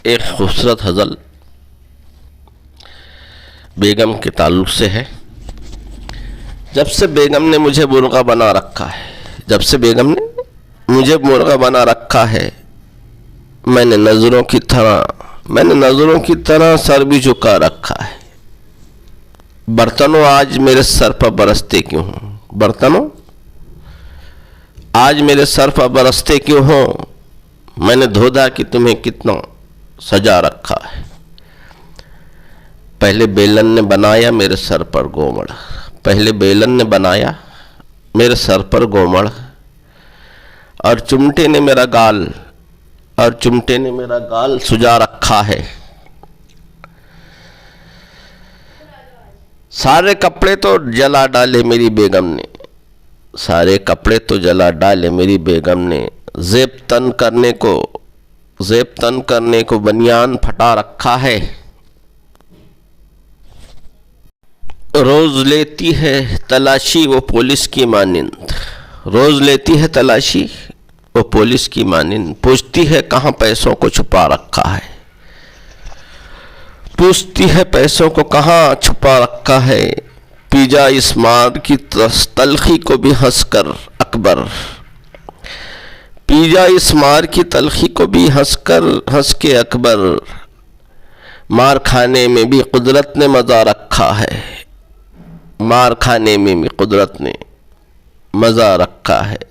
एक खूबसूरत गज़ल बेगम के ताल्लुक़ से है। जब से बेगम ने मुझे मुर्गा बना रखा है, जब से बेगम ने मुझे मुर्गा बना रखा है, मैंने नज़रों की तरह सर भी झुका रखा है। बर्तनों आज मेरे सर पर बरसते क्यों हो, बर्तनों आज मेरे सर पर बरसते क्यों हो, मैंने धोधा कि तुम्हें कितना सजा रखा है। पहले बेलन ने बनाया मेरे सर पर गोमड़, पहले बेलन ने बनाया मेरे सर पर गोमड़, और चिमटे ने मेरा गाल सुजा रखा है। सारे कपड़े तो जला डाले मेरी बेगम ने, सारे कपड़े तो जला डाले मेरी बेगम ने, ज़ेब तन करने को बनियान फटा रखा है। रोज़ लेती है तलाशी वो पुलिस की मानिंद, रोज़ लेती है तलाशी वो पुलिस की मानिंद, पूछती है कहाँ पैसों को छुपा रखा है, पूछती है पैसों को कहाँ छुपा रखा है। पीजा इस मार की तलखी को भी हंसकर अकबर, पीजा इस मार की तलखी को भी हंस के अकबर, मार खाने में भी कुदरत ने मज़ा रखा है, मार खाने में भी कुदरत ने मज़ा रखा है।